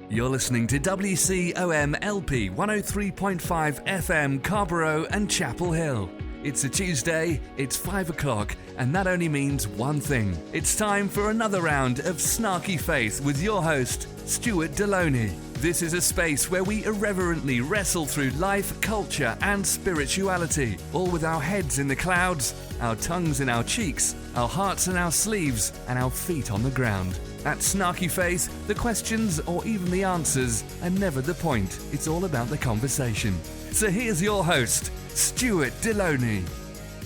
You're listening to WCOM LP 103.5 FM Carborough and Chapel Hill. It's a Tuesday, it's 5 o'clock, and that only means one thing. It's time for another round of Snarky Faith with your host, Stuart Deloney. This is a space where we irreverently wrestle through life, culture, and spirituality, all with our heads in the clouds, our tongues in our cheeks, our hearts in our sleeves, and our feet on the ground. At Snarky Faith, the questions or even the answers are never the point. It's all about the conversation. So here's your host, Stuart Deloney.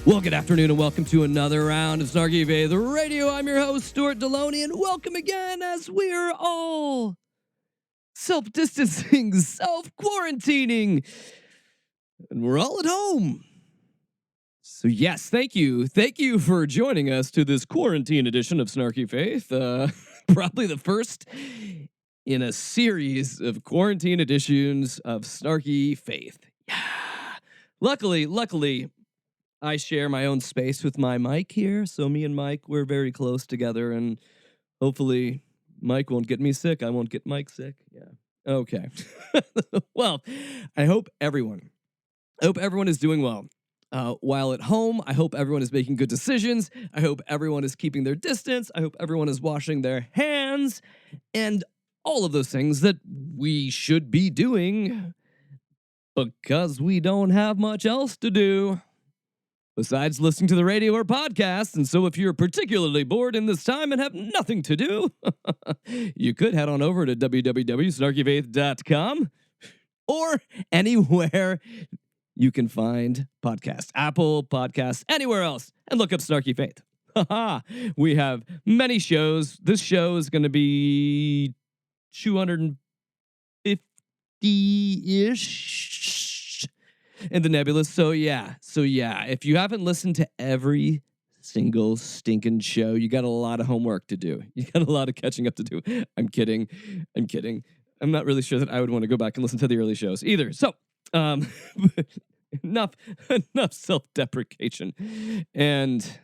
Well, good afternoon and welcome to another round of Snarky Faith Radio. I'm your host, Stuart Deloney, and welcome again as we're all self-distancing, self-quarantining, and we're all at home. So yes, thank you. Thank you for joining us to this quarantine edition of Snarky Faith. Probably the first in a series of quarantine editions of Snarky Faith. Yeah. Luckily, I share my own space with my Mike here. So me and Mike, we're very close together, and hopefully Mike won't get me sick. I won't get Mike sick. Yeah. Okay. Well, I hope everyone is doing well. While at home, I hope everyone is making good decisions. I hope everyone is keeping their distance. I hope everyone is washing their hands and all of those things that we should be doing because we don't have much else to do besides listening to the radio or podcast. And so if you're particularly bored in this time and have nothing to do, you could head on over to www.snarkyfaith.com or anywhere you can find podcasts, Apple Podcasts, anywhere else, and look up Snarky Faith. We have many shows. This show is going to be 250-ish in the nebulous. So yeah, if you haven't listened to every single stinking show, you got a lot of homework to do. You got a lot of catching up to do. I'm kidding. I'm not really sure that I would want to go back and listen to the early shows either. So, enough self-deprecation and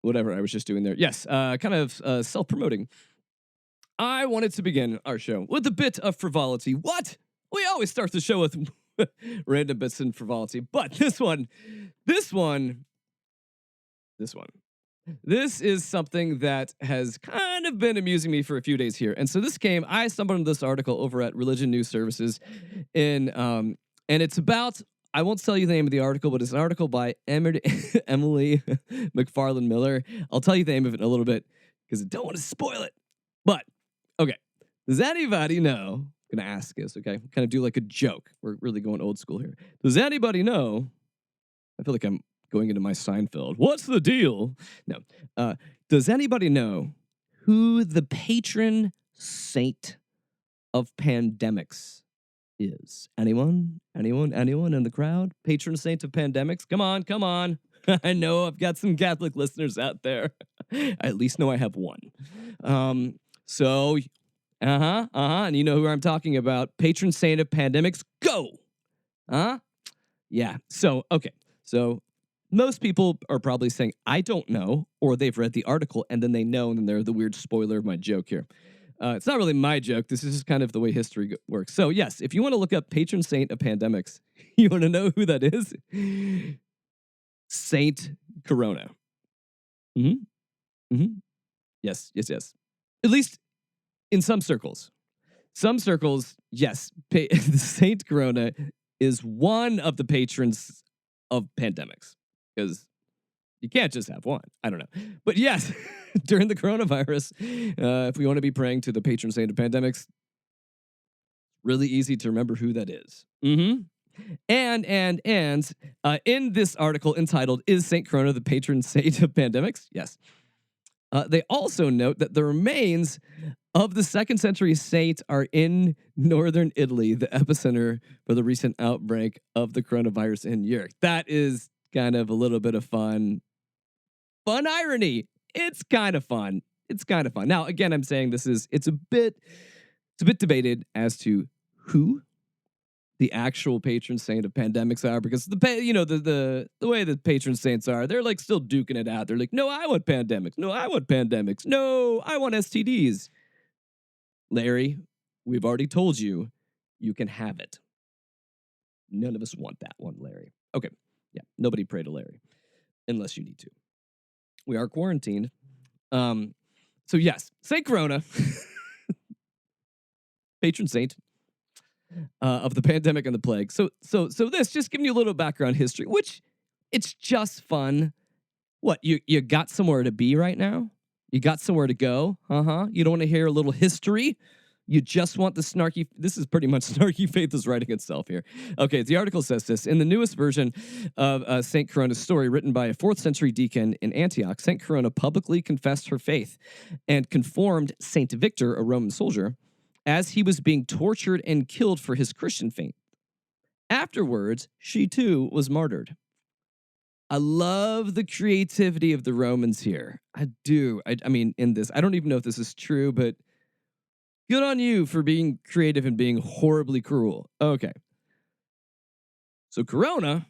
whatever I was just doing there. Yes, kind of self-promoting. I wanted to begin our show with a bit of frivolity. What? We always start the show with random bits and frivolity, but this is something that has kind of been amusing me for a few days here. And so I stumbled into this article over at Religion News Services and it's about, I won't tell you the name of the article, but it's an article by Emily McFarland Miller. I'll tell you the name of it in a little bit because I don't want to spoil it. But, okay, does anybody know, I'm going to ask this, okay, kind of do like a joke. We're really going old school here. Does anybody know, I feel like I'm going into my Seinfeld, what's the deal? No. Does anybody know who the patron saint of pandemics is? Anyone in the crowd? Patron saint of pandemics? Come on. I know I've got some Catholic listeners out there. I at least know I have one. And you know who I'm talking about. Patron saint of pandemics. Go! Yeah. So, okay. So, most people are probably saying, I don't know, or they've read the article and then they know, and then they're the weird spoiler of my joke here. It's not really my joke. This is just kind of the way history works. So, yes, if you want to look up patron saint of pandemics, you want to know who that is? Saint Corona. Yes. At least in some circles. Some circles, yes, Saint Corona is one of the patrons of pandemics. Because you can't just have one. I don't know. But yes, during the coronavirus, if we want to be praying to the patron saint of pandemics, really easy to remember who that is. And in this article entitled, Is St. Corona the Patron Saint of Pandemics? Yes. They also note that the remains of the 2nd century saint are in northern Italy, the epicenter for the recent outbreak of the coronavirus in Europe. That is kind of a little bit of fun irony. It's kind of fun. Now, again, I'm saying it's a bit debated as to who the actual patron saint of pandemics are, because the way the patron saints are, they're like still duking it out. They're like, no, I want pandemics. No, I want STDs. Larry, We've already told you, you can have it. None of us want that one, Larry. Okay, yeah, nobody pray to Larry, unless you need to. We are quarantined. So yes, Saint Corona, patron saint of the pandemic and the plague. So this just giving you a little background history, which it's just fun. What, you got somewhere to be right now? You got somewhere to go? You don't want to hear a little history? You just want the snarky. This is pretty much snarky faith is writing itself here. Okay, the article says this. In the newest version of St. Corona's story, written by a 4th century deacon in Antioch, St. Corona publicly confessed her faith and conformed St. Victor, a Roman soldier, as he was being tortured and killed for his Christian faith. Afterwards, she too was martyred. I love the creativity of the Romans here. I do. I mean, in this, I don't even know if this is true, but good on you for being creative and being horribly cruel. Okay. So Corona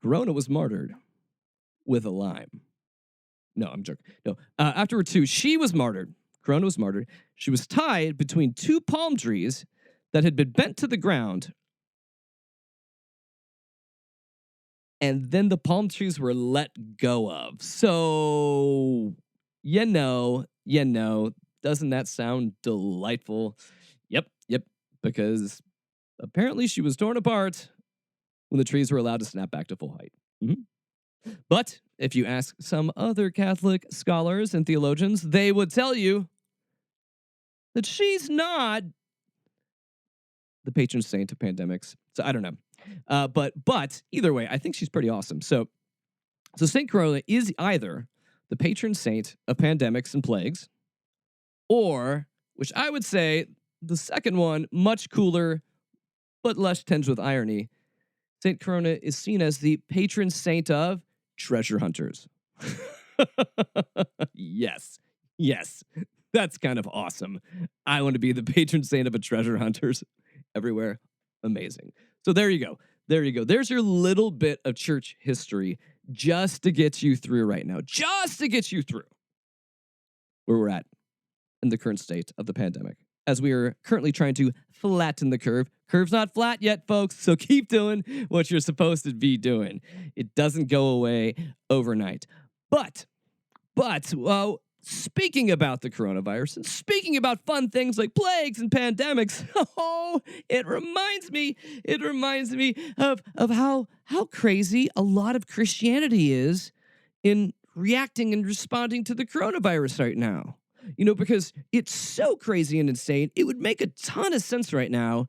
was martyred with a lime. No, I'm joking. No. Afterward, too, she was martyred. Corona was martyred. She was tied between 2 palm trees that had been bent to the ground. And then the palm trees were let go of. So, doesn't that sound delightful? Yep. Because apparently she was torn apart when the trees were allowed to snap back to full height. But if you ask some other Catholic scholars and theologians, they would tell you that she's not the patron saint of pandemics. So I don't know. But either way, I think she's pretty awesome. So Saint Corona is either the patron saint of pandemics and plagues, or, which I would say, the second one, much cooler, but less tinged with irony. Saint Corona is seen as the patron saint of treasure hunters. Yes. That's kind of awesome. I want to be the patron saint of a treasure hunters everywhere. Amazing. So there you go. There's your little bit of church history just to get you through right now. Just to get you through where we're at in the current state of the pandemic, as we are currently trying to flatten the curve. Curve's not flat yet, folks, so keep doing what you're supposed to be doing. It doesn't go away overnight. But, speaking about the coronavirus and speaking about fun things like plagues and pandemics, it reminds me of how crazy a lot of Christianity is in reacting and responding to the coronavirus right now. Because it's so crazy and insane, it would make a ton of sense right now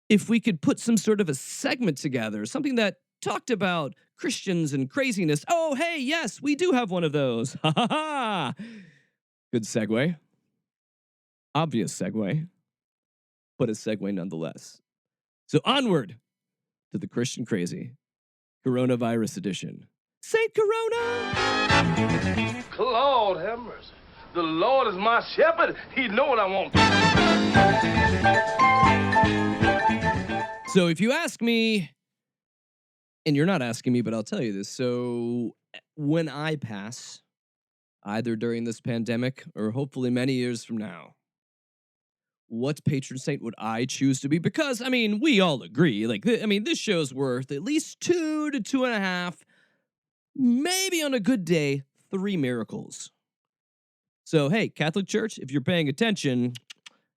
if we could put some sort of a segment together, something that talked about Christians and craziness. Oh, hey, yes, we do have one of those. Ha ha ha. Good segue. Obvious segue, but a segue nonetheless. So onward to the Christian Crazy, Coronavirus Edition. Saint Corona! Lord have mercy. The Lord is my shepherd. He know what I want. So if you ask me, and you're not asking me, but I'll tell you this. So when I pass, either during this pandemic or hopefully many years from now, what patron saint would I choose to be? Because, we all agree. This show's worth at least 2 to 2.5, maybe on a good day, 3 miracles. So, hey, Catholic Church, if you're paying attention,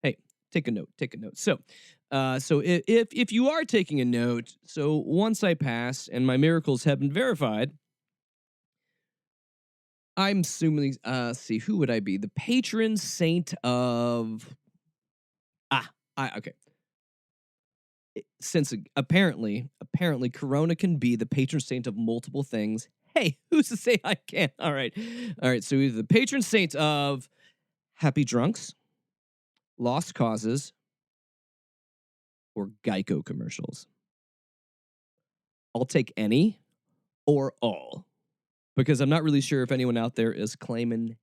hey, take a note. So if you are taking a note, so once I pass and my miracles have been verified, I'm assuming, who would I be? The patron saint of, okay. Since apparently Corona can be the patron saint of multiple things. Hey, who's to say I can't? All right. So either the patron saint of happy drunks, lost causes, or Geico commercials. I'll take any or all, because I'm not really sure if anyone out there is claiming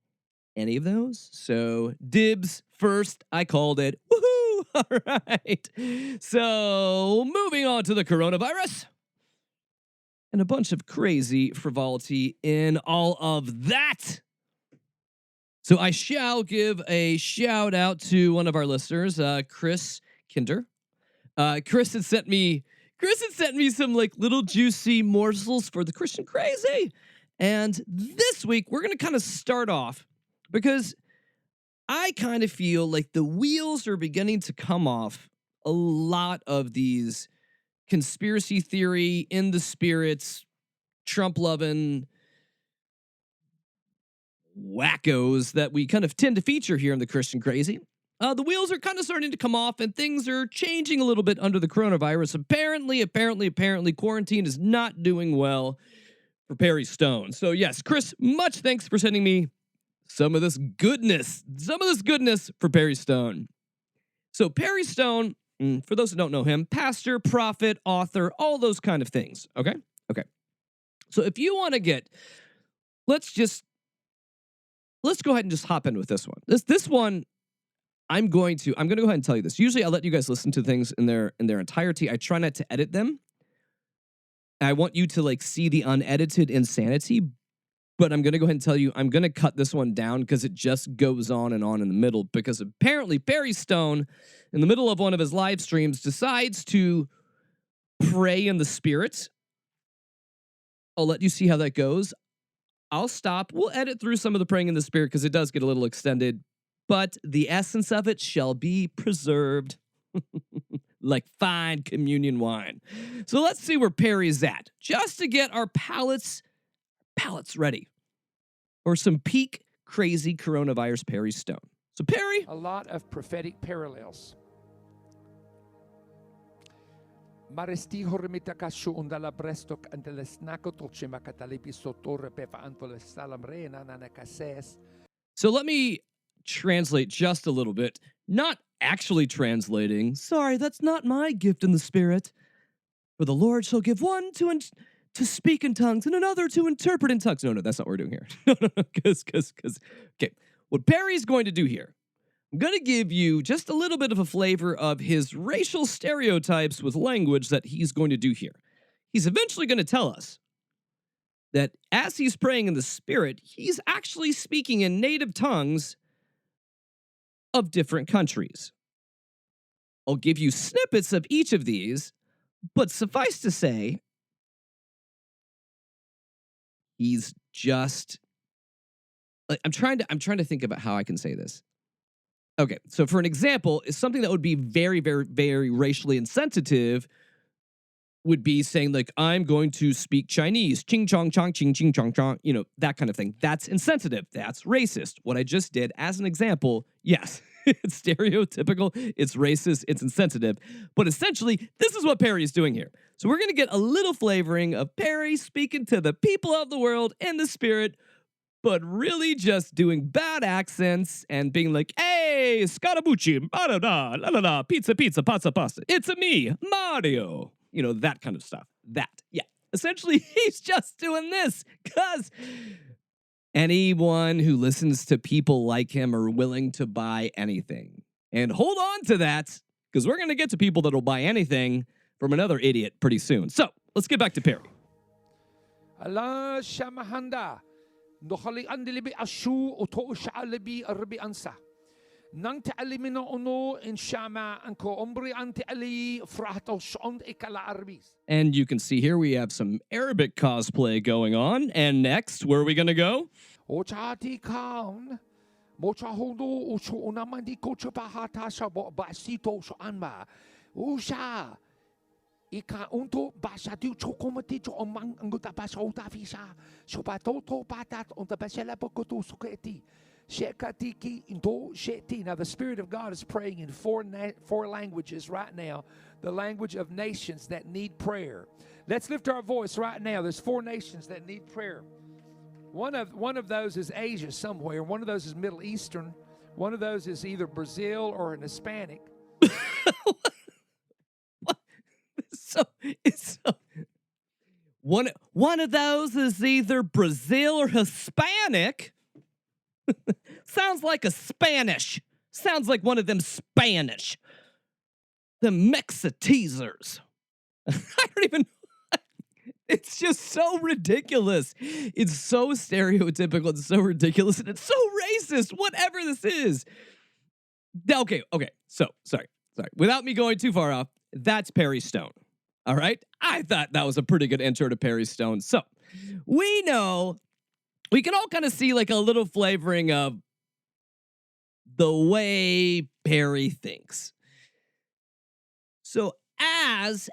any of those. So dibs first. I called it. Woohoo! All right. So moving on to the coronavirus. And a bunch of crazy frivolity in all of that. So I shall give a shout out to one of our listeners, Chris Kinder. Chris had sent me some like little juicy morsels for the Christian Crazy. And this week we're going to kind of start off because I kind of feel like the wheels are beginning to come off a lot of these conspiracy theory, in the spirits, Trump loving wackos that we kind of tend to feature here in the Christian Crazy. The wheels are kind of starting to come off and things are changing a little bit under the coronavirus. Apparently, quarantine is not doing well for Perry Stone. So yes, Chris, much thanks for sending me some of this goodness for Perry Stone. So Perry Stone, for those who don't know him, pastor, prophet, author, all those kind of things. Okay. So if you want to get, let's go ahead and just hop in with this one. This one, I'm going to go ahead and tell you this. Usually I'll let you guys listen to things in their entirety. I try not to edit them. I want you to like see the unedited insanity, but I'm going to go ahead and tell you, I'm going to cut this one down because it just goes on in the middle, because apparently Perry Stone, in the middle of one of his live streams, decides to pray in the spirit. I'll let you see how that goes. I'll stop. We'll edit through some of the praying in the spirit because it does get a little extended, but the essence of it shall be preserved like fine communion wine. So let's see where Perry's at, just to get our palates ready for some peak crazy coronavirus Perry Stone. So Perry, a lot of prophetic parallels. Maristi hormita kashu undala brestok andele snako tolchima katalipi sotore pefa antole salamrena nana kases. So let me translate just a little bit. Not actually translating. Sorry, that's not my gift in the spirit. For the Lord shall give one to speak in tongues and another to interpret in tongues. No, that's not what we're doing here. No, because, okay. What Perry's going to do here, I'm going to give you just a little bit of a flavor of his racial stereotypes with language that he's going to do here. He's eventually going to tell us that as he's praying in the spirit, he's actually speaking in native tongues of different countries. I'll give you snippets of each of these, but suffice to say, he's just like, I'm trying to think about how I can say this. Okay, so for an example, is something that would be very, very, very racially insensitive would be saying like, I'm going to speak Chinese, ching chong chong, ching ching chong chong, that kind of thing. That's insensitive. That's racist. What I just did as an example, yes, it's stereotypical, it's racist, it's insensitive. But essentially, this is what Perry is doing here. So we're going to get a little flavoring of Perry speaking to the people of the world in the spirit, but really just doing bad accents and being like, hey, scaramucci, la la la, pizza, pasta, pasta. It's a me, Mario. That kind of stuff. Yeah. Essentially, he's just doing this because anyone who listens to people like him are willing to buy anything. And hold on to that, because we're going to get to people that will buy anything from another idiot pretty soon. So, let's get back to Perry. Allah shamahanda. Nohali andilibi ashu oto sha'alibi arbi ansa. Nang ta'alimina ono in shama anko ombri anti ali frato shond ikala arbis. And you can see here we have some Arabic cosplay going on. And next, where are we going to go? Ochati kaun. Mocha hondo ucho onamandi kocha bahata shabo basito shoanma. Usha. Ika unto basatu chokomati cho omang anguta basota visa. Shopatoto patat on the basela pokoto suketi. Now, the Spirit of God is praying in four languages right now, the language of nations that need prayer. Let's lift our voice right now. There's 4 nations that need prayer. One of those is Asia somewhere. One of those is Middle Eastern. One of those is either Brazil or an Hispanic. One of those is either Brazil or Hispanic. Sounds like a Spanish. Sounds like one of them Spanish. The Mexiteasers. I don't even. It's just so ridiculous. It's so stereotypical. It's so ridiculous. And it's so racist, whatever this is. Okay. So, sorry. Without me going too far off, that's Perry Stone. All right? I thought that was a pretty good intro to Perry Stone. So, we know, we can all kind of see like a little flavoring of the way Perry thinks. So, as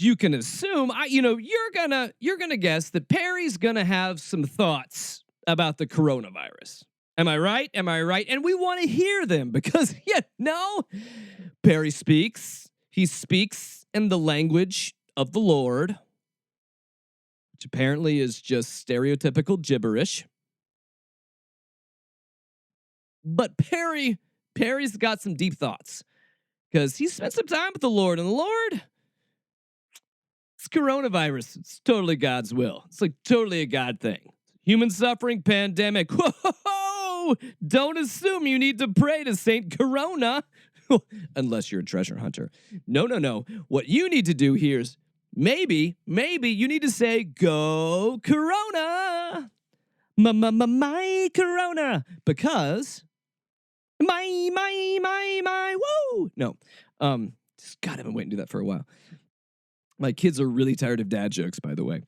you can assume, you're gonna guess that Perry's gonna have some thoughts about the coronavirus. Am I right? And we want to hear them because, Perry speaks. He speaks in the language of the Lord, which apparently is just stereotypical gibberish. But Perry's got some deep thoughts because he spent some time with the Lord, and the Lord, it's coronavirus. It's totally God's will. It's like totally a God thing. Human suffering, pandemic. Whoa! Don't assume you need to pray to Saint Corona unless you're a treasure hunter. No. What you need to do here is maybe you need to say, go Corona. My Corona. Because my, woo! No. God, I've been waiting to do that for a while. My kids are really tired of dad jokes, by the way.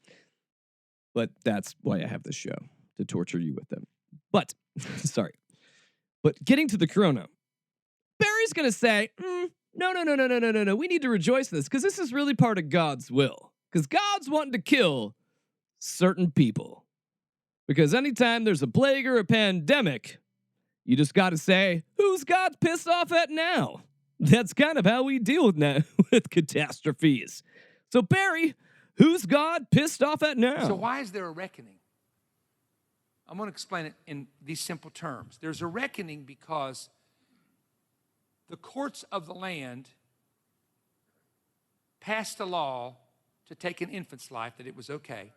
But that's why I have this show, to torture you with them. But, sorry. But getting to the Corona, Barry's going to say, no. We need to rejoice in this because this is really part of God's will. Because God's wanting to kill certain people. Because anytime there's a plague or a pandemic, you just got to say, who's God pissed off at now? That's kind of how we deal with catastrophes. So, Barry, who's God pissed off at now? So why is there a reckoning? I'm going to explain it in these simple terms. There's a reckoning because the courts of the land passed a law to take an infant's life, that it was okay,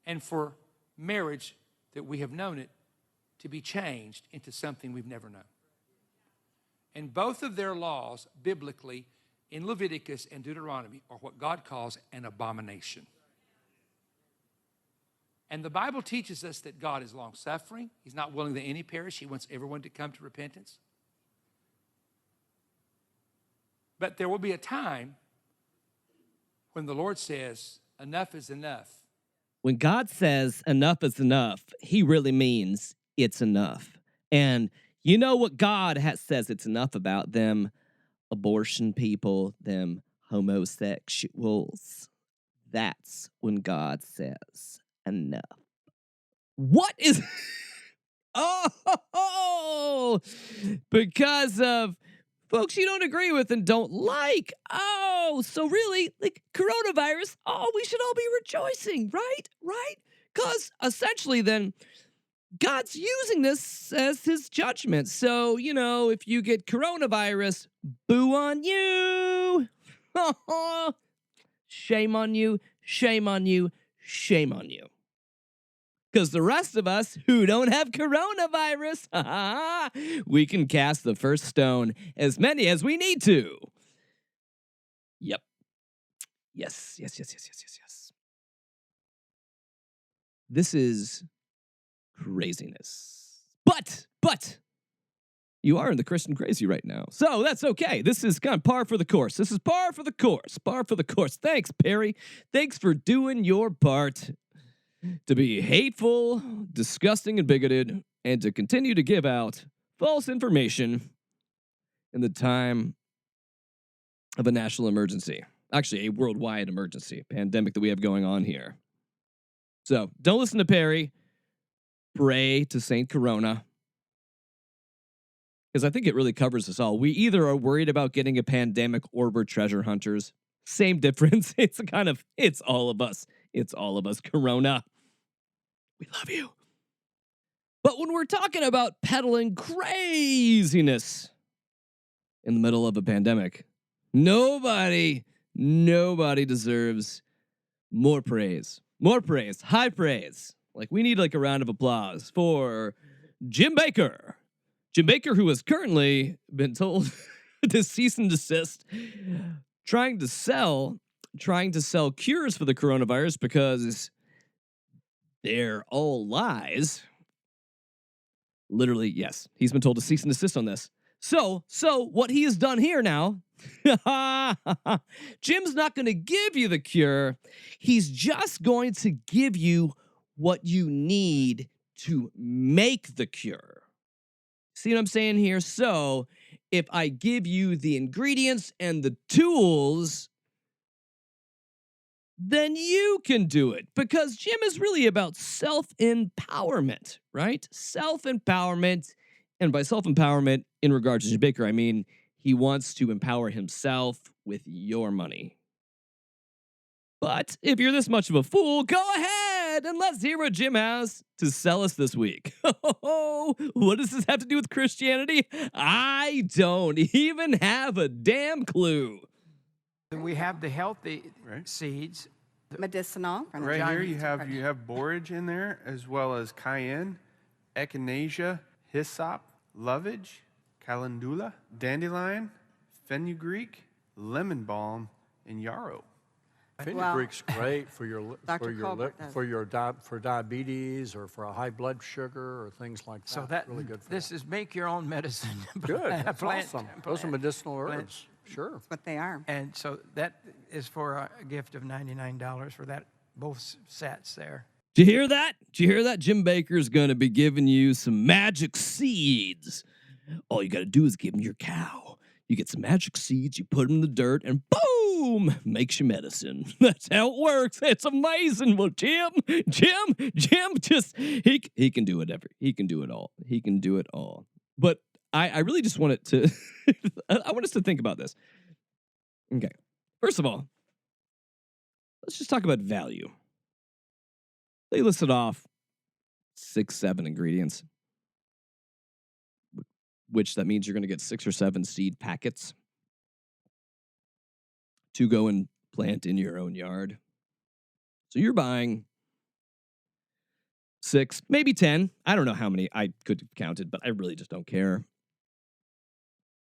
and for marriage, that we have known it, to be changed into something we've never known. And both of their laws, biblically, in Leviticus and Deuteronomy, are what God calls an abomination. And the Bible teaches us that God is long-suffering. He's not willing that any perish. He wants everyone to come to repentance. But there will be a time when the Lord says, enough is enough. When God says enough is enough, he really means it's enough. And you know what God says it's enough about? Them abortion people, them homosexuals. That's when God says enough. What is... Oh, because of folks you don't agree with and don't like. Oh, so really, like coronavirus, we should all be rejoicing, right? Because essentially then, God's using this as his judgment. So, if you get coronavirus, boo on you. Shame on you, shame on you, shame on you. Because the rest of us who don't have coronavirus, we can cast the first stone, as many as we need to. Yep. Yes. This is craziness. But you are in the Christian crazy right now. So that's okay. This is kind of par for the course. This is par for the course. Thanks, Perry. Thanks for doing your part to be hateful, disgusting, and bigoted, and to continue to give out false information in the time of a national emergency. Actually, a worldwide emergency, pandemic that we have going on here. So don't listen to Perry. Pray to Saint Corona. Because I think it really covers us all. We either are worried about getting a pandemic or we're treasure hunters. Same difference. It's all of us. It's all of us. Corona. We love you. But when we're talking about peddling craziness in the middle of a pandemic, nobody deserves more praise. More praise. High praise. Like, we need like a round of applause for Jim Bakker. Jim Bakker, who has currently been told to cease and desist trying to sell cures for the coronavirus because they're all lies. Literally, yes. He's been told to cease and desist on this. So what he has done here now, Jim's not going to give you the cure. He's just going to give you what you need to make the cure. See what I'm saying here? So if I give you the ingredients and the tools, then you can do it, because Jim is really about self-empowerment, right? Self-empowerment. And by self-empowerment, in regards to Jim Baker, I mean he wants to empower himself with your money. But if you're this much of a fool, go ahead and let's hear what Jim has to sell us this week. What does this have to do with Christianity? I don't even have a damn clue. We have the healthy seeds. Medicinal. Right here you have borage in there, as well as cayenne, echinacea, hyssop, lovage, calendula, dandelion, fenugreek, lemon balm, and yarrow. Fenugreek's great for your Dr. Colbert does. for diabetes or for a high blood sugar or things like that. So that really good for this that. is make your own medicine. Good. That's Plant- awesome. Those are medicinal herbs. plants. Sure. That's what they are. And so that is for a gift of $99 for that both sets there. Did you hear that? Did you hear that? Jim Baker's going to be giving you some magic seeds. All you got to do is give him your cow. You get some magic seeds, you put them in the dirt, and boom, makes you medicine. That's how it works. It's amazing. Well, Jim, just, he can do whatever. He can do it all. He can do it all. But I really just want it to, I want us to think about this. Okay. First of all, let's just talk about value. They listed off 6, 7 ingredients, which that means you're going to get 6 or 7 seed packets to go and plant in your own yard. So you're buying 6, maybe 10. I don't know how many. I could have counted, but I really just don't care.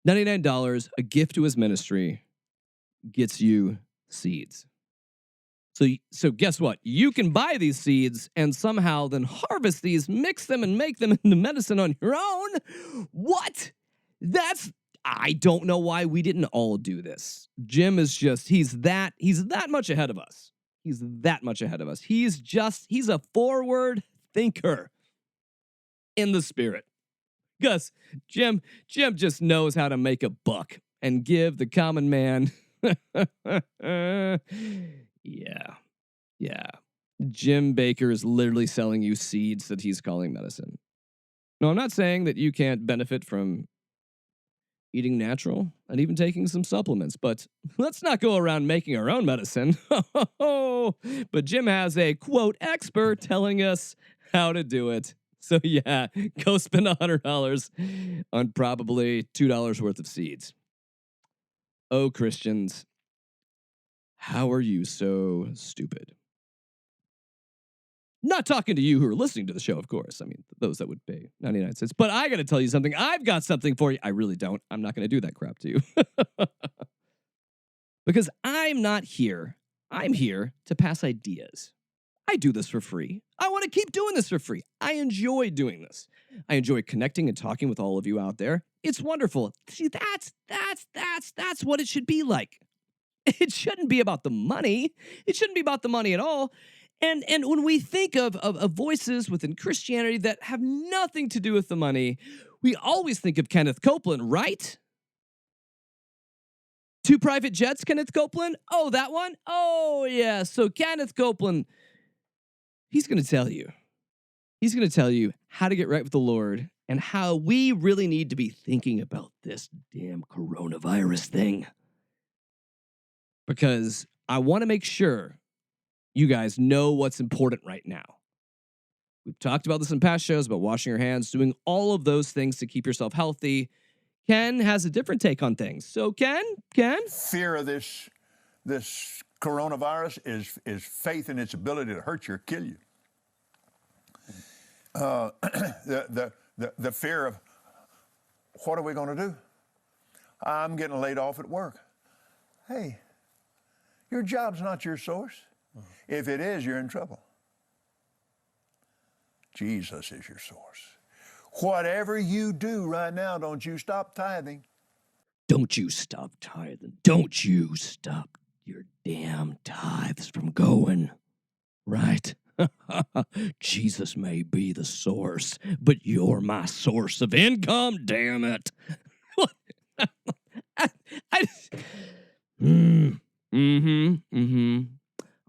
$99, a gift to his ministry, gets you seeds. So guess what? You can buy these seeds and somehow then harvest these, mix them, and make them into medicine on your own. What? I don't know why we didn't all do this. Jim is just, he's that much ahead of us. He's that much ahead of us. He's a forward thinker in the spirit. Gus, Jim just knows how to make a buck and give the common man. Yeah. Jim Baker is literally selling you seeds that he's calling medicine. No, I'm not saying that you can't benefit from eating natural and even taking some supplements, but let's not go around making our own medicine. But Jim has a, quote, expert telling us how to do it. So yeah, go spend $100 on probably $2 worth of seeds. Oh, Christians, how are you so stupid? Not talking to you who are listening to the show, of course. I mean, those that would pay 99 cents. But I got to tell you something. I've got something for you. I really don't. I'm not going to do that crap to you. Because I'm not here. I'm here to pass ideas. I do this for free. I want to keep doing this for free. I enjoy doing this. I enjoy connecting and talking with all of you out there. It's wonderful. See, that's what it should be like. It shouldn't be about the money. It shouldn't be about the money at all. And when we think of voices within Christianity that have nothing to do with the money, we always think of Kenneth Copeland, right? 2 Private Jets, Kenneth Copeland? Oh, that one? Oh, yeah. So Kenneth Copeland, he's going to tell you. He's going to tell you how to get right with the Lord and how we really need to be thinking about this damn coronavirus thing. Because I want to make sure you guys know what's important right now. We've talked about this in past shows about washing your hands, doing all of those things to keep yourself healthy. Ken has a different take on things. So Ken? Fear of this coronavirus is faith in its ability to hurt you or kill you. The fear of what are we going to do? I'm getting laid off at work. Hey, Your job's not your source. If it is, you're in trouble. Jesus is your source. Whatever you do right now, don't you stop tithing. Don't you stop tithing. Don't you stop your damn tithes from going. Right? Jesus may be the source, but you're my source of income, damn it.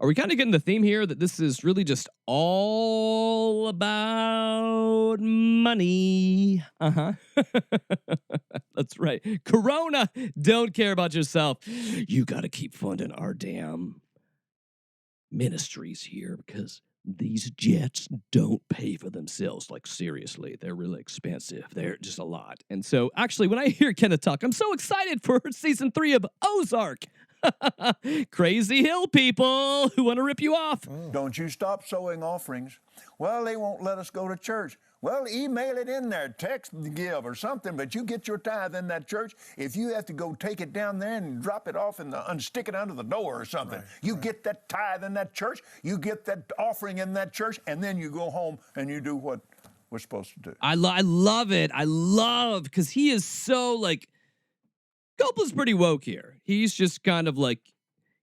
Are we kind of getting the theme here that this is really just all about money? That's right. Corona, don't care about yourself. You got to keep funding our damn ministries here because these jets don't pay for themselves. Like, seriously, they're really expensive. They're just a lot. And so, actually, when I hear Kenneth talk, I'm so excited for season 3 of Ozark. Crazy hill people who want to rip you off. Don't you stop sowing offerings. Well, they won't let us go to church. Well, email it in there, text give or something, but you get your tithe in that church. If you have to go take it down there and drop it off and stick it under the door or something, you get that tithe in that church, you get that offering in that church, and then you go home and you do what we're supposed to do. I love it. I love, because he is so, like, Copeland's pretty woke here. He's just kind of like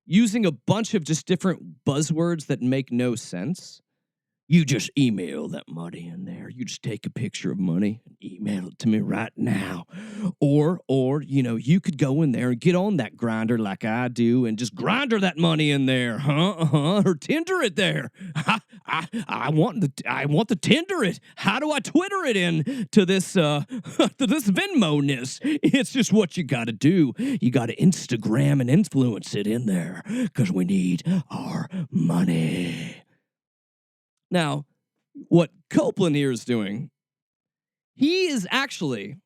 using a bunch of just different buzzwords that make no sense. You just email that money in there. You just take a picture of money and email it to me right now. Or, you know, you could go in there and get on that grinder like I do and just grinder that money in there, or Tinder it there. I want the Tinder it. How do I Twitter it in to this to this Venmo-ness? It's just what you got to do. You got to Instagram and influence it in there because we need our money. Now, what Copeland here is doing, he is actually,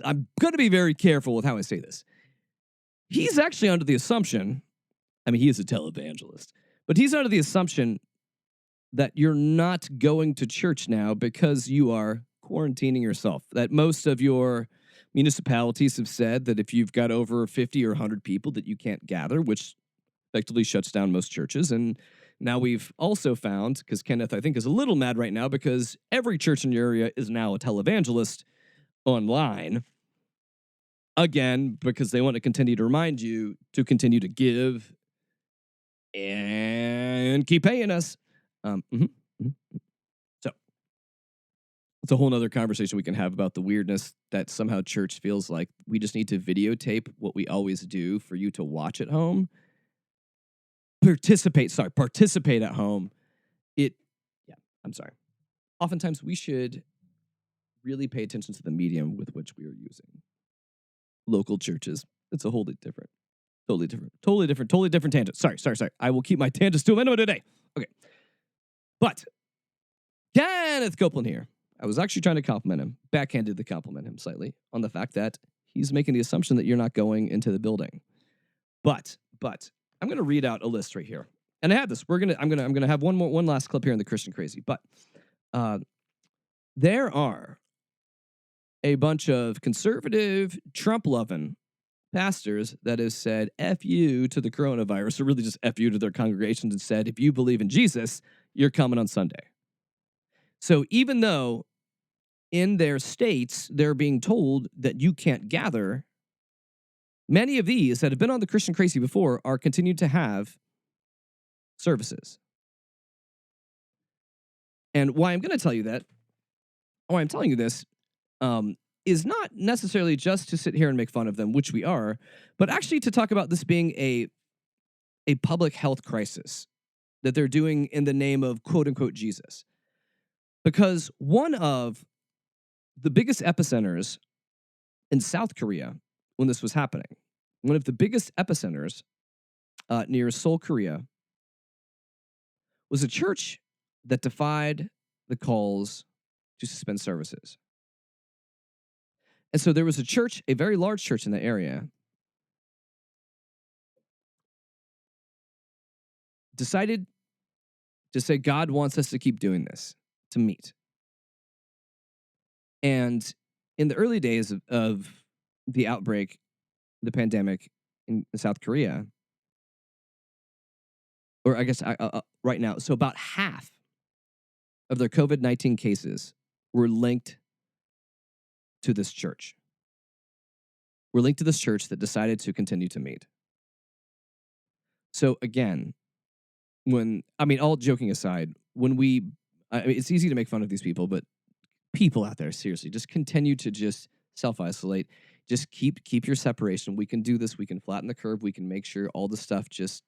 I'm going to be very careful with how I say this. He's actually under the assumption, I mean, he is a televangelist, but he's under the assumption that you're not going to church now because you are quarantining yourself. That most of your municipalities have said that if you've got over 50 or 100 people that you can't gather, which effectively shuts down most churches. And now we've also found, because Kenneth, I think, is a little mad right now because every church in your area is now a televangelist online. Again, because they want to continue to remind you to continue to give and keep paying us. So it's a whole nother conversation we can have about the weirdness that somehow church feels like we just need to videotape what we always do for you to watch at home. Participate at home. I'm sorry. Oftentimes we should really pay attention to the medium with which we are using. Local churches, it's a totally different tangent. Sorry. I will keep my tangents to a minimum today. Okay. But Kenneth Copeland here, I was actually trying to compliment him, backhandedly compliment him slightly on the fact that he's making the assumption that you're not going into the building. But I'm going to read out a list right here. And I had this. I'm going to have one last clip here in the Christian Crazy. But there are a bunch of conservative, Trump-loving pastors that have said F you to the coronavirus, or really just F you to their congregations and said, if you believe in Jesus, you're coming on Sunday. So even though in their states they're being told that you can't gather, many of these that have been on the Christian Crazy before are continued to have services. And why I'm going to tell you that, or I'm telling you this, is not necessarily just to sit here and make fun of them, which we are, but actually to talk about this being a public health crisis that they're doing in the name of quote-unquote Jesus. Because one of the biggest epicenters in South Korea when this was happening, one of the biggest epicenters near Seoul, Korea, was a church that defied the calls to suspend services. And so there was a church, a very large church in the area, decided to say, God wants us to keep doing this, to meet. And in the early days of the outbreak, the pandemic, in South Korea, or I guess right now, so about half of their COVID-19 cases were linked to this church. Were linked to this church that decided to continue to meet. So again, all joking aside, it's easy to make fun of these people, but people out there, seriously, just continue to just self-isolate. Just keep your separation. We can do this. We can flatten the curve. We can make sure all the stuff just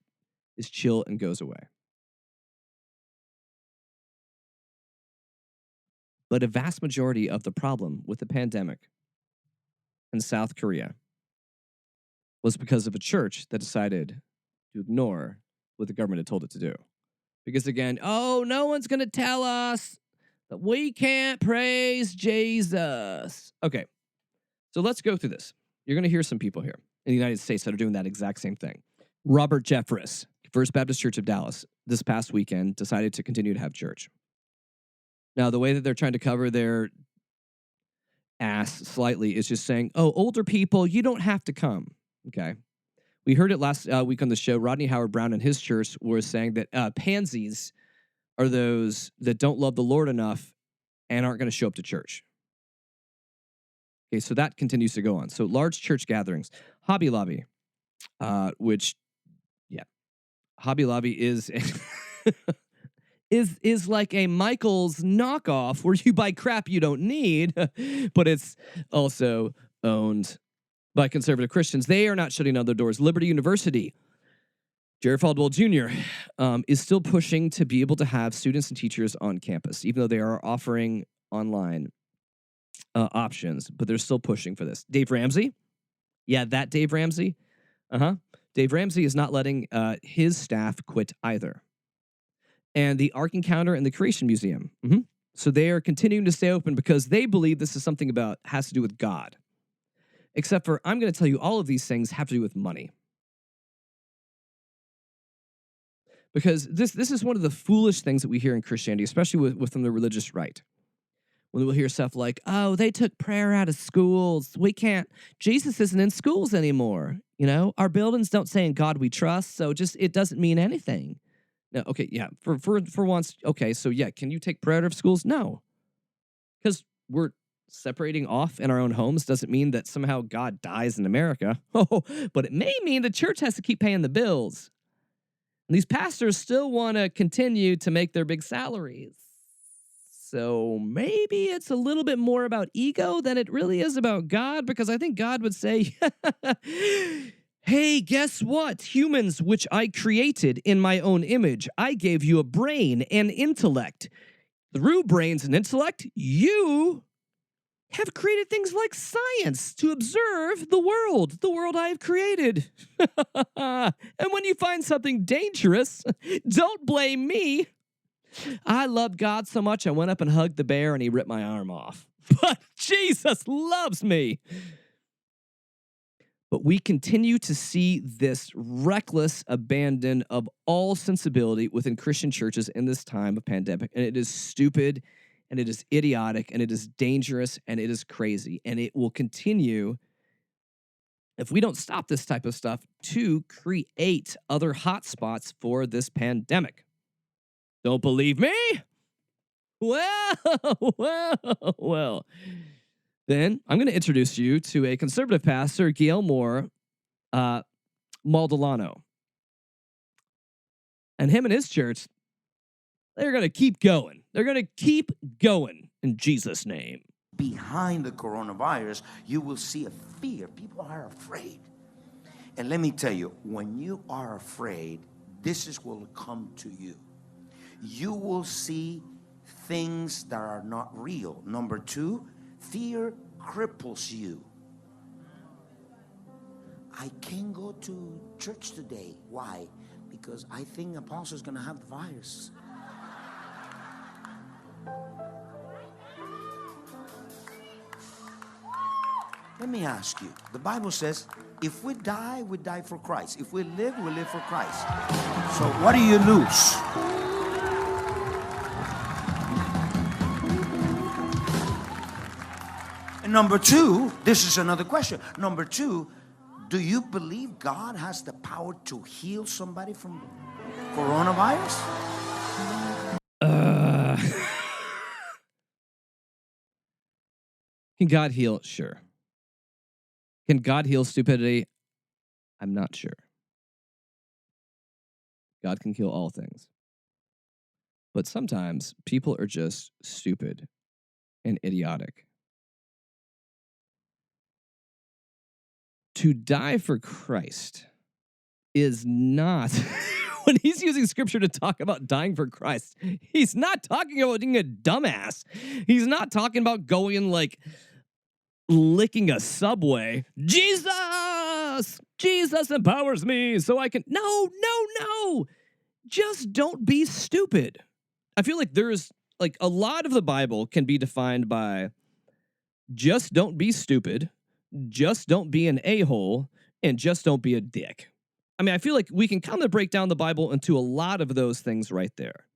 is chill and goes away. But a vast majority of the problem with the pandemic in South Korea was because of a church that decided to ignore what the government had told it to do. Because again, no one's going to tell us that we can't praise Jesus. Okay, so let's go through this. You're going to hear some people here in the United States that are doing that exact same thing. Robert Jeffress, First Baptist Church of Dallas, this past weekend decided to continue to have church. Now, the way that they're trying to cover their ass slightly is just saying, older people, you don't have to come, okay? We heard it last week on the show. Rodney Howard-Browne and his church was saying that pansies are those that don't love the Lord enough and aren't going to show up to church. Okay, so that continues to go on. So large church gatherings. Hobby Lobby, Hobby Lobby is is like a Michael's knockoff where you buy crap you don't need, but it's also owned by conservative Christians. They are not shutting down their doors. Liberty University, Jerry Falwell Jr. Is still pushing to be able to have students and teachers on campus, even though they are offering online options, but they're still pushing for this. Dave Ramsey. Yeah, that Dave Ramsey. Dave Ramsey is not letting his staff quit either. And the Ark Encounter and the Creation Museum. So they are continuing to stay open because they believe this is something has to do with God. Except for, I'm going to tell you, all of these things have to do with money. Because this is one of the foolish things that we hear in Christianity, especially within the religious right. When we'll hear stuff like, they took prayer out of schools. Jesus isn't in schools anymore. Our buildings don't say in God we trust, so it doesn't mean anything. No, okay, yeah, for once, okay, so yeah, can you take prayer out of schools? No. Because we're separating off in our own homes doesn't mean that somehow God dies in America. But it may mean the church has to keep paying the bills. And these pastors still want to continue to make their big salaries. So maybe it's a little bit more about ego than it really is about God, because I think God would say, hey, guess what? Humans, which I created in my own image, I gave you a brain and intellect. Through brains and intellect, you have created things like science to observe the world I have created. And when you find something dangerous, don't blame me. I loved God so much, I went up and hugged the bear and he ripped my arm off. But Jesus loves me. But we continue to see this reckless abandon of all sensibility within Christian churches in this time of pandemic. And it is stupid, and it is idiotic, and it is dangerous, and it is crazy. And it will continue, if we don't stop this type of stuff, to create other hotspots for this pandemic. Don't believe me? Well. Then I'm going to introduce you to a conservative pastor, Guillermo Maldonado. And him and his church, they're going to keep going. They're going to keep going in Jesus' name. Behind the coronavirus, you will see a fear. People are afraid. And let me tell you, when you are afraid, this is what will come to you. You will see things that are not real. Number two, fear cripples you. I can't go to church today. Why? Because I think Apostle is going to have the virus. Let me ask you. The Bible says, if we die, we die for Christ. If we live for Christ. So what do you lose? And number two, this is another question. Number two, Do you believe God has the power to heal somebody from coronavirus? Can God heal? Sure. Can God heal stupidity? I'm not sure. God can heal all things. But sometimes people are just stupid and idiotic. To die for Christ is not, when he's using scripture to talk about dying for Christ, he's not talking about being a dumbass. He's not talking about going and like licking a subway. Jesus empowers me so I can. No. Just don't be stupid. I feel like there's like a lot of the Bible can be defined by just don't be stupid, just don't be an a-hole, and just don't be a dick. I mean, I feel like we can kind of break down the Bible into a lot of those things right there.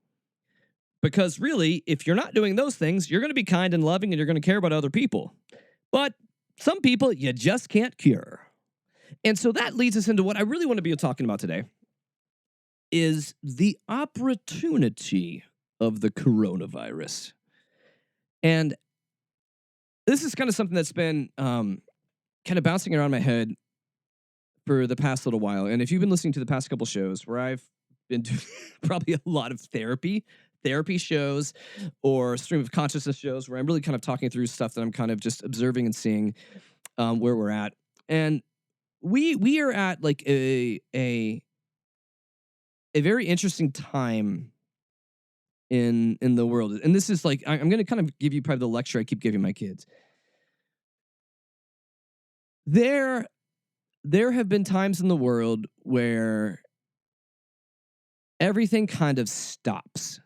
Because really, if you're not doing those things, you're going to be kind and loving and you're going to care about other people. But some people you just can't cure. And so that leads us into what I really want to be talking about today is the opportunity of the coronavirus. And this is kind of something that's been kind of bouncing around my head for the past little while. And if you've been listening to the past couple shows where I've been doing probably a lot of therapy shows or stream of consciousness shows where I'm really kind of talking through stuff that I'm kind of just observing and seeing where we're at. And we are at like a very interesting time in the world. And this is like, I'm going to kind of give you probably the lecture I keep giving my kids. There have been times in the world where everything kind of stops.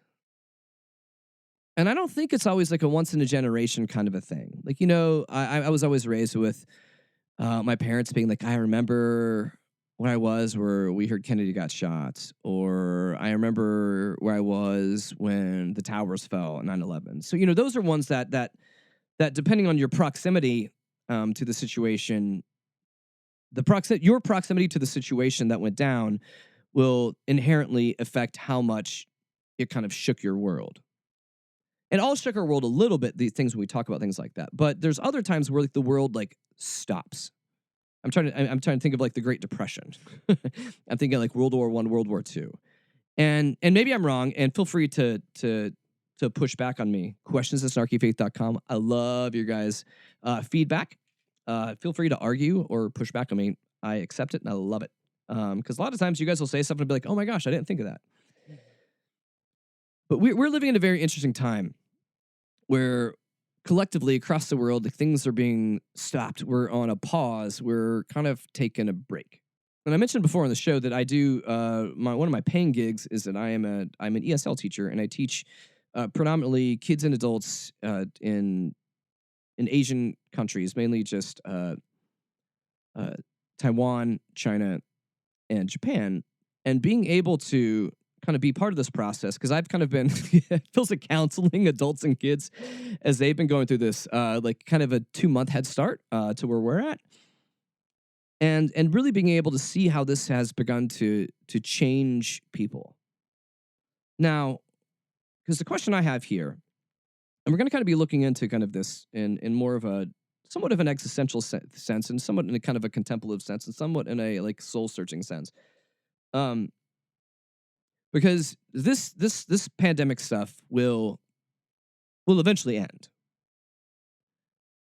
And I don't think it's always like a once in a generation kind of a thing. Like, you know, I was always raised with my parents being like, I remember where I was where we heard Kennedy got shot, or I remember where I was when the towers fell on 9/11. So, you know, those are ones that depending on your proximity to the situation, your proximity to the situation that went down will inherently affect how much it kind of shook your world. And all shook our world a little bit, these things when we talk about things like that. But there's other times where like the world like stops. I'm trying to think of like the Great Depression. I'm thinking like World War I, World War II. And maybe I'm wrong, and feel free to push back on me. questions@snarkyfaith.com. I love your guys' feedback. Feel free to argue or push back on me. I accept it and I love it. Because a lot of times you guys will say something and be like, oh my gosh, I didn't think of that. But we're living in a very interesting time where collectively across the world, things are being stopped. We're on a pause. We're kind of taking a break. And I mentioned before on the show that I do one of my paying gigs is that I'm an ESL teacher, and I teach predominantly kids and adults in Asian countries, mainly just Taiwan, China, and Japan. And being able to kind of be part of this process, because I've kind of been it feels like counseling adults and kids as they've been going through this like kind of a 2-month head start to where we're at, and really being able to see how this has begun to change people. Now, because the question I have here, and we're going to kind of be looking into kind of this in more of a somewhat of an existential sense, and somewhat in a kind of a contemplative sense, and somewhat in a like soul searching sense. Because this pandemic stuff will eventually end.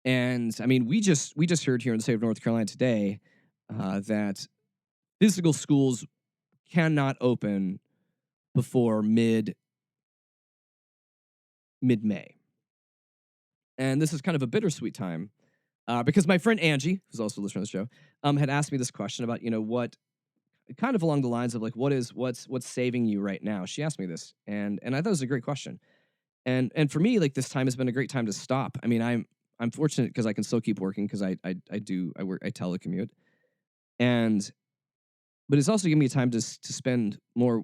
And I mean, we just heard here in the state of North Carolina today that physical schools cannot open before mid-May. And this is kind of a bittersweet time because my friend Angie, who's also listening to the show, had asked me this question about, you know, what kind of along the lines of like, what's saving you right now? She asked me this, and I thought it was a great question. And for me, like, this time has been a great time to stop. I mean, I'm fortunate because I can still keep working because I telecommute, but it's also giving me time to spend more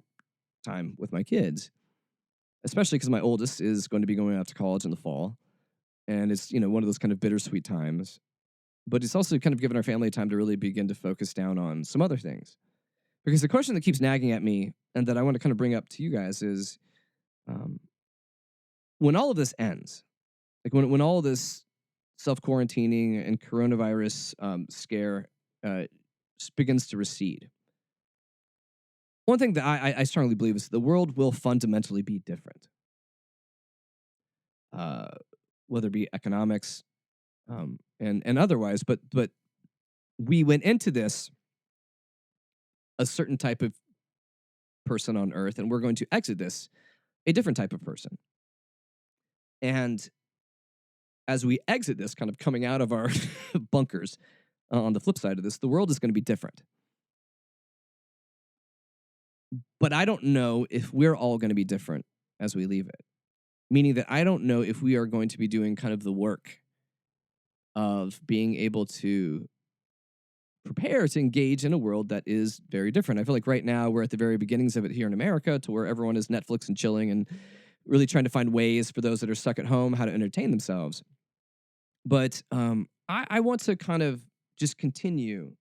time with my kids, especially because my oldest is going to be going off to college in the fall, and it's, you know, one of those kind of bittersweet times. but it's also kind of given our family time to really begin to focus down on some other things. Because the question that keeps nagging at me and that I want to kind of bring up to you guys is, um, when all of this ends, like when all of this self-quarantining and coronavirus scare begins to recede, one thing that I strongly believe is the world will fundamentally be different. Whether it be economics and otherwise, but we went into this a certain type of person on earth, and we're going to exit this a different type of person. And as we exit this, kind of coming out of our bunkers, on the flip side of this, the world is going to be different. But I don't know if we're all going to be different as we leave it. Meaning that I don't know if we are going to be doing kind of the work of being able to prepare to engage in a world that is very different. I feel like right now we're at the very beginnings of it here in America, to where everyone is Netflix and chilling and really trying to find ways for those that are stuck at home how to entertain themselves. But I want to kind of just continue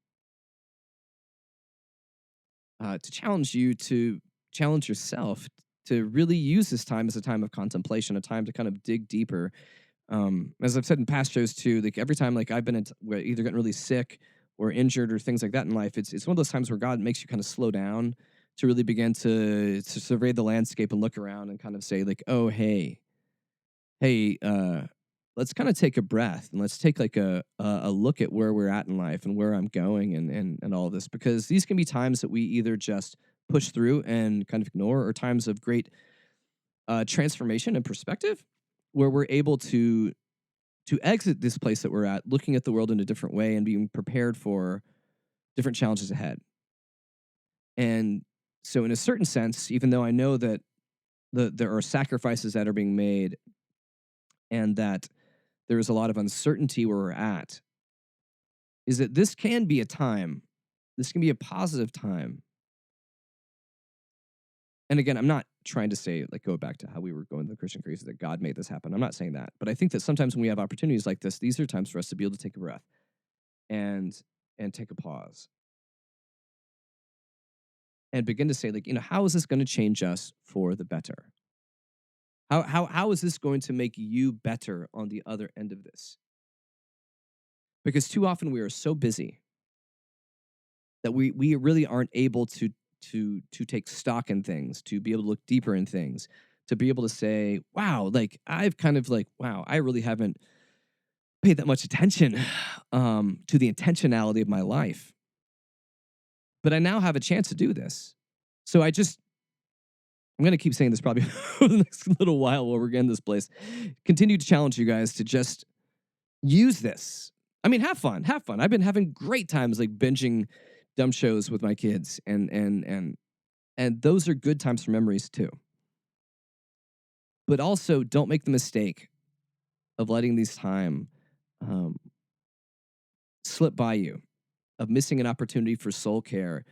to challenge you to challenge yourself to really use this time as a time of contemplation, a time to kind of dig deeper. As I've said in past shows too, like every time like I've been either gotten really sick or injured or things like that in life, it's one of those times where God makes you kind of slow down to really begin to survey the landscape and look around and kind of say like, oh, hey, let's kind of take a breath and let's take like a look at where we're at in life and where I'm going and all of this, because these can be times that we either just push through and kind of ignore, or times of great transformation and perspective, where we're able to exit this place that we're at, looking at the world in a different way and being prepared for different challenges ahead. And so in a certain sense, even though I know that there are sacrifices that are being made and that there is a lot of uncertainty where we're at, is that this can be a time, this can be a positive time. And again, I'm not trying to say, like, go back to how we were going to the Christian crazy, that God made this happen. I'm not saying that. But I think that sometimes when we have opportunities like this, these are times for us to be able to take a breath and take a pause and begin to say, like, how is this going to change us for the better? How is this going to make you better on the other end of this? Because too often we are so busy that we really aren't able to take stock in things, to be able to look deeper in things, to be able to say, wow, like I've kind of like, wow, I really haven't paid that much attention to the intentionality of my life. But I now have a chance to do this. So I'm going to keep saying this probably for the next little while while we're in this place. Continue to challenge you guys to just use this. I mean, have fun. I've been having great times like binging dumb shows with my kids, and those are good times for memories too. But also, don't make the mistake of letting these time slip by you, of missing an opportunity for soul care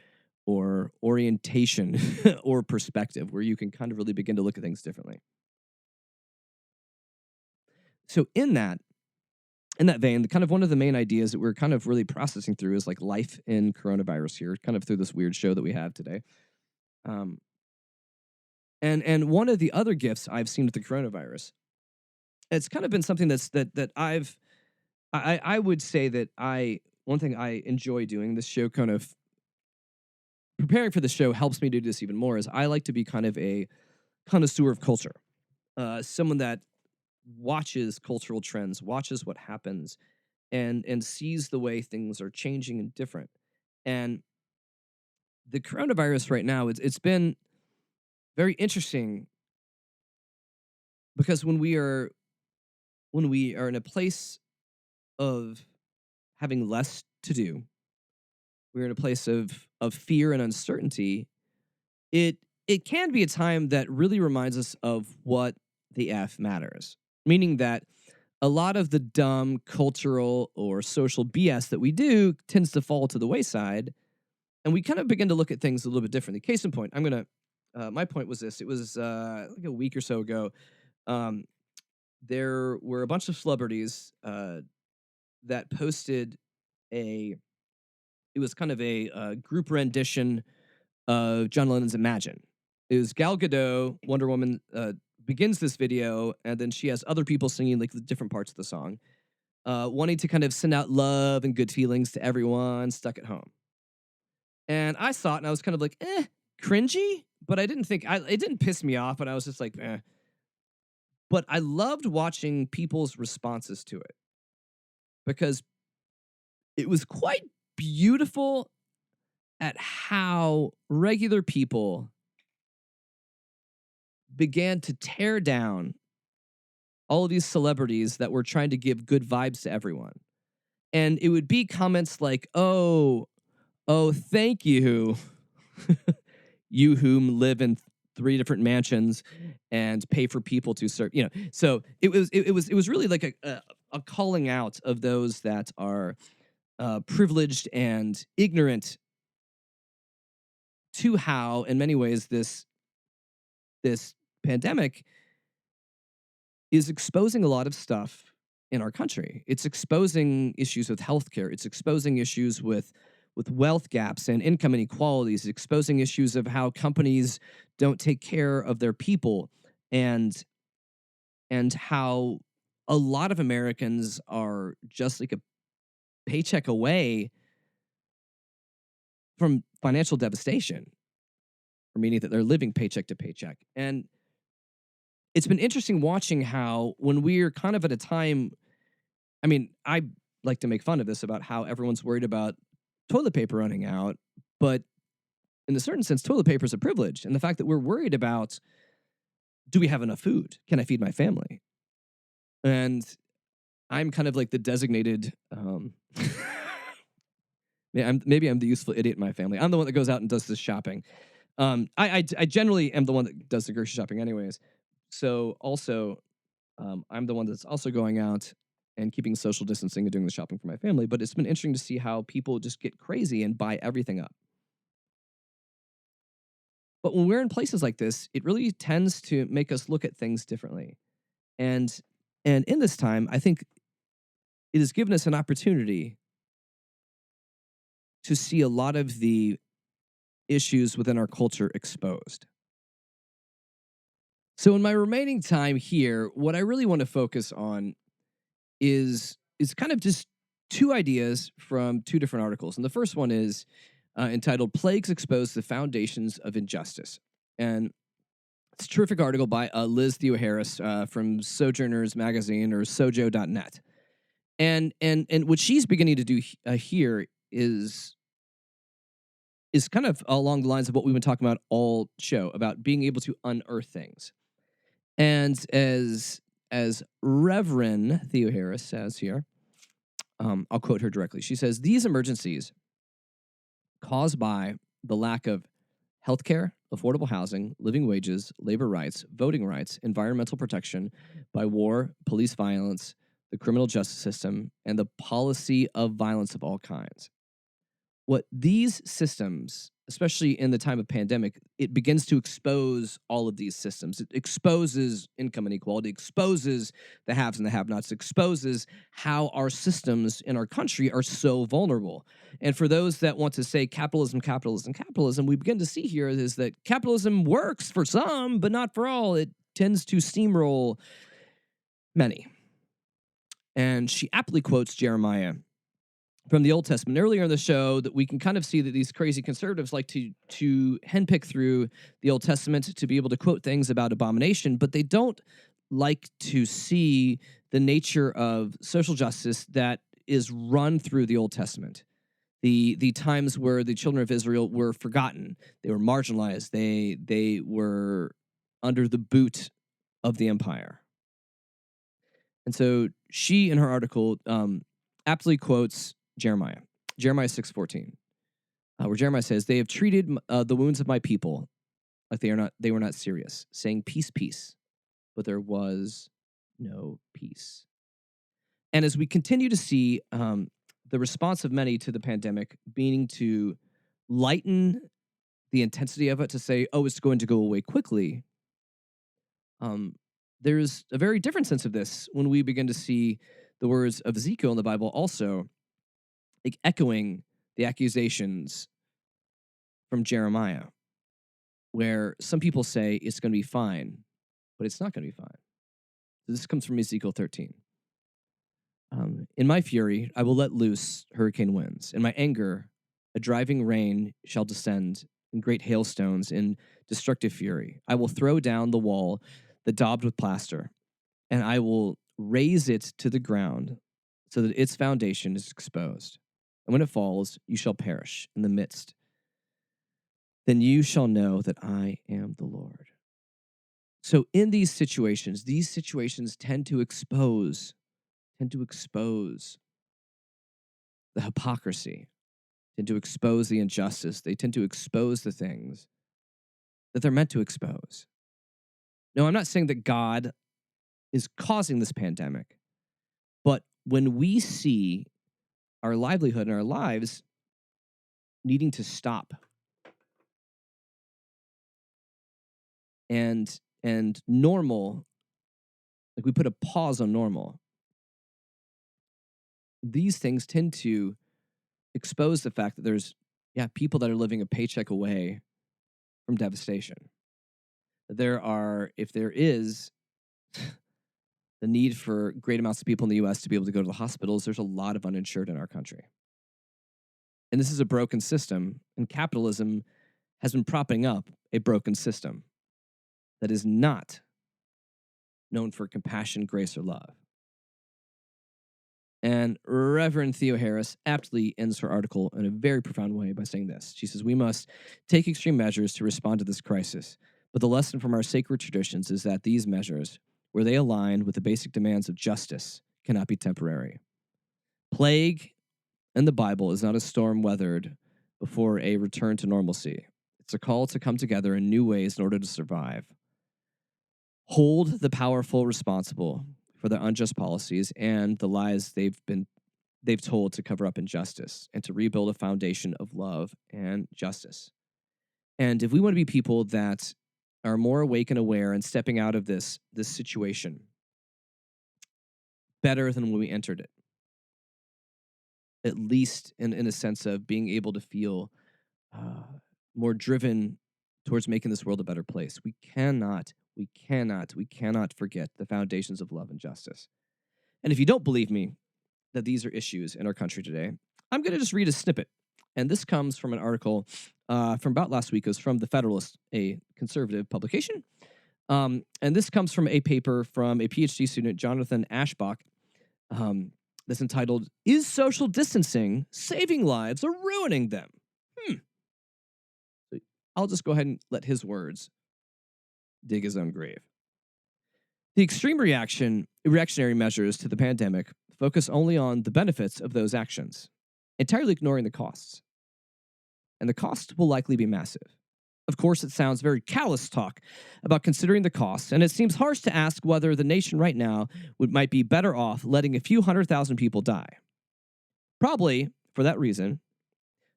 or orientation or perspective, where you can kind of really begin to look at things differently. So in that vein, kind of one of the main ideas that we're kind of really processing through is like life in coronavirus here, kind of through this weird show that we have today. And one of the other gifts I've seen with the coronavirus, it's kind of been something that I would say that one thing I enjoy doing this show, kind of preparing for the show helps me do this even more, is I like to be kind of a connoisseur of culture, someone that watches cultural trends, watches what happens, and sees the way things are changing and different. And the coronavirus right now, it's been very interesting, because when we are in a place of having less to do, we're in a place of fear and uncertainty, it can be a time that really reminds us of what the F matters. Meaning that a lot of the dumb cultural or social BS that we do tends to fall to the wayside, and we kind of begin to look at things a little bit differently. Case in point, my point was this. It was like a week or so ago. There were a bunch of celebrities that posted it was kind of a group rendition of John Lennon's Imagine. It was Gal Gadot, Wonder Woman, begins this video, and then she has other people singing like the different parts of the song, wanting to kind of send out love and good feelings to everyone stuck at home. And I saw it, and I was kind of like, cringy, but I didn't think, it didn't piss me off, but I was just like, eh. But I loved watching people's responses to it because it was quite beautiful at how regular people began to tear down all of these celebrities that were trying to give good vibes to everyone. And it would be comments like, oh, thank you. You whom live in 3 different mansions and pay for people to serve, So it was really like a calling out of those that are privileged and ignorant to how, in many ways, this pandemic is exposing a lot of stuff in our country. It's exposing issues with healthcare. It's exposing issues with wealth gaps and income inequalities, exposing issues of how companies don't take care of their people, and how a lot of Americans are just like a paycheck away from financial devastation, or meaning that they're living paycheck to paycheck. And it's been interesting watching how, when we're kind of at a time, I mean, I like to make fun of this about how everyone's worried about toilet paper running out, but in a certain sense, toilet paper is a privilege. And the fact that we're worried about, do we have enough food? Can I feed my family? And I'm kind of like the designated, maybe I'm the useful idiot in my family. I'm the one that goes out and does this shopping. I generally am the one that does the grocery shopping anyways. So also, I'm the one that's also going out and keeping social distancing and doing the shopping for my family. But it's been interesting to see how people just get crazy and buy everything up. But when we're in places like this, it really tends to make us look at things differently. And in this time, I think it has given us an opportunity to see a lot of the issues within our culture exposed. So in my remaining time here, what I really want to focus on is kind of just 2 ideas from 2 different articles. And the first one is entitled Plagues Expose the Foundations of Injustice. And it's a terrific article by Liz Theoharis from Sojourners Magazine, or sojo.net. And what she's beginning to do here is kind of along the lines of what we've been talking about all show, about being able to unearth things. And as Reverend Theoharis says here, I'll quote her directly. She says, these emergencies caused by the lack of healthcare, affordable housing, living wages, labor rights, voting rights, environmental protection, by war, police violence, the criminal justice system, and the policy of violence of all kinds. What these systems, especially in the time of pandemic, it begins to expose all of these systems. It exposes income inequality, exposes the haves and the have-nots, exposes how our systems in our country are so vulnerable. And for those that want to say capitalism, capitalism, capitalism, we begin to see here is that capitalism works for some, but not for all. It tends to steamroll many. And she aptly quotes Jeremiah from the Old Testament earlier in the show, that we can kind of see that these crazy conservatives like to handpick through the Old Testament to be able to quote things about abomination, but they don't like to see the nature of social justice that is run through the Old Testament. The times where the children of Israel were forgotten, they were marginalized, they were under the boot of the empire. And so she, in her article, aptly quotes Jeremiah 6:14, where Jeremiah says, "They have treated the wounds of my people like they were not serious, saying peace, peace, but there was no peace." And as we continue to see the response of many to the pandemic being to lighten the intensity of it, to say, "Oh, it's going to go away quickly," there's a very different sense of this when we begin to see the words of Ezekiel in the Bible also like echoing the accusations from Jeremiah, where some people say it's going to be fine, but it's not going to be fine. So this comes from Ezekiel 13. In my fury, I will let loose hurricane winds. In my anger, a driving rain shall descend, and great hailstones in destructive fury. I will throw down the wall that daubed with plaster, and I will raise it to the ground so that its foundation is exposed. And when it falls, you shall perish in the midst. Then you shall know that I am the Lord. So in these situations tend to expose the hypocrisy, tend to expose the injustice. They tend to expose the things that they're meant to expose. No, I'm not saying that God is causing this pandemic, but when we see our livelihood and our lives needing to stop and normal, like we put a pause on normal, these things tend to expose the fact that there's people that are living a paycheck away from devastation. If there is the need for great amounts of people in the U.S. to be able to go to the hospitals, there's a lot of uninsured in our country. And this is a broken system, and capitalism has been propping up a broken system that is not known for compassion, grace, or love. And Reverend Theo Harris aptly ends her article in a very profound way by saying this. She says, "We must take extreme measures to respond to this crisis, but the lesson from our sacred traditions is that these measures, where they align with the basic demands of justice, cannot be temporary. Plague in the Bible is not a storm weathered before a return to normalcy. It's a call to come together in new ways in order to survive. Hold the powerful responsible for their unjust policies and the lies they've told to cover up injustice, and to rebuild a foundation of love and justice. And if we want to be people that are more awake and aware and stepping out of this situation better than when we entered it, at least in a sense of being able to feel more driven towards making this world a better place, we cannot forget the foundations of love and justice. And if you don't believe me that these are issues in our country today, I'm going to just read a snippet. And this comes from an article from about last week. It was from The Federalist, a conservative publication. And this comes from a paper from a PhD student, Jonathan Ashbach, that's entitled, "Is Social Distancing Saving Lives or Ruining Them?" So I'll just go ahead and let his dig his own grave. The extreme reactionary measures to the pandemic focus only on the benefits of those actions, entirely ignoring the costs. And the cost will likely be massive. Of course, it sounds very callous talk about considering the costs, and it seems harsh to ask whether the nation right now might be better off letting a few 100,000 people die. Probably, for that reason,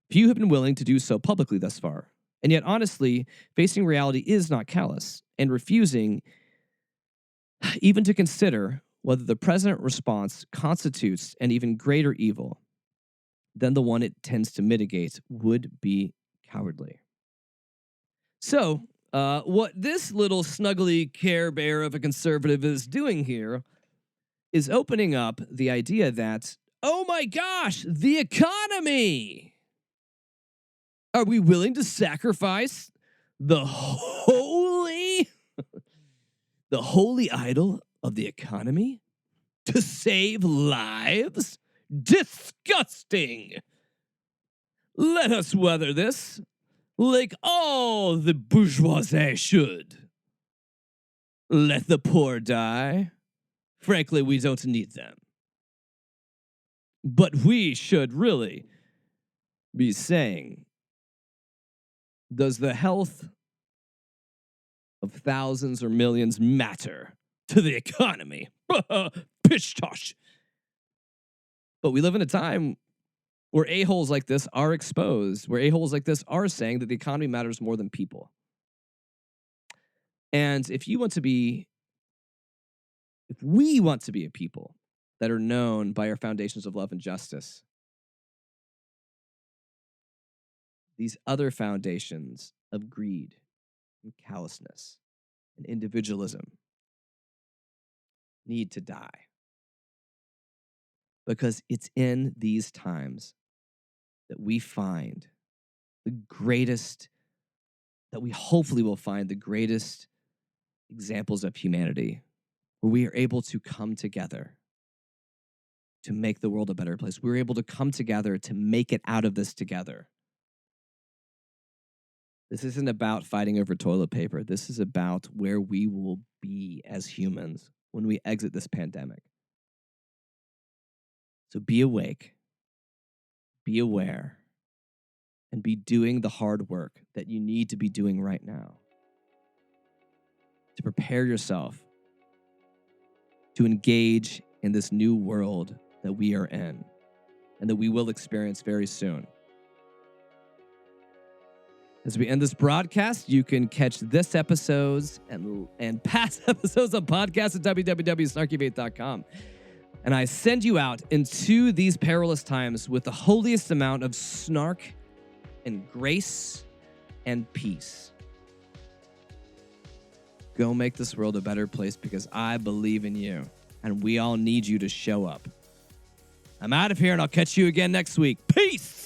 few have been willing to do so publicly thus far. And yet, honestly, facing reality is not callous, and refusing even to consider whether the present response constitutes an even greater evil than the one it tends to mitigate would be cowardly. So, what this little snuggly Care Bear of a conservative is doing here is opening up the idea that, oh my gosh, the economy! Are we willing to sacrifice the holy idol of the economy to save lives? Disgusting! Let us weather this like all the bourgeoisie should. Let the poor die. Frankly, we don't need them. But we should really be saying, does the health of thousands or millions matter to the economy? Pish tosh. But we live in a time where a-holes like this are exposed, where a-holes like this are saying that the economy matters more than people. And if we want to be a people that are known by our foundations of love and justice. These other foundations of greed and callousness and individualism need to die. Because it's in these times that we find the greatest, that we hopefully will find the greatest examples of humanity, where we are able to come together to make the world a better place. We're able to come together to make it out of this together. This isn't about fighting over toilet paper. This is about where we will be as humans when we exit this pandemic. So be awake, be aware, and be doing the hard work that you need to be doing right now to prepare yourself to engage in this new world that we are in and that we will experience very soon. As we end this broadcast, you can catch this episode's and past episodes of podcasts at www.snarkyfaith.com. And I send you out into these perilous times with the holiest amount of snark and grace and peace. Go make this world a better place because I believe in you, and we all need you to show up. I'm out of here, and I'll catch you again next week. Peace!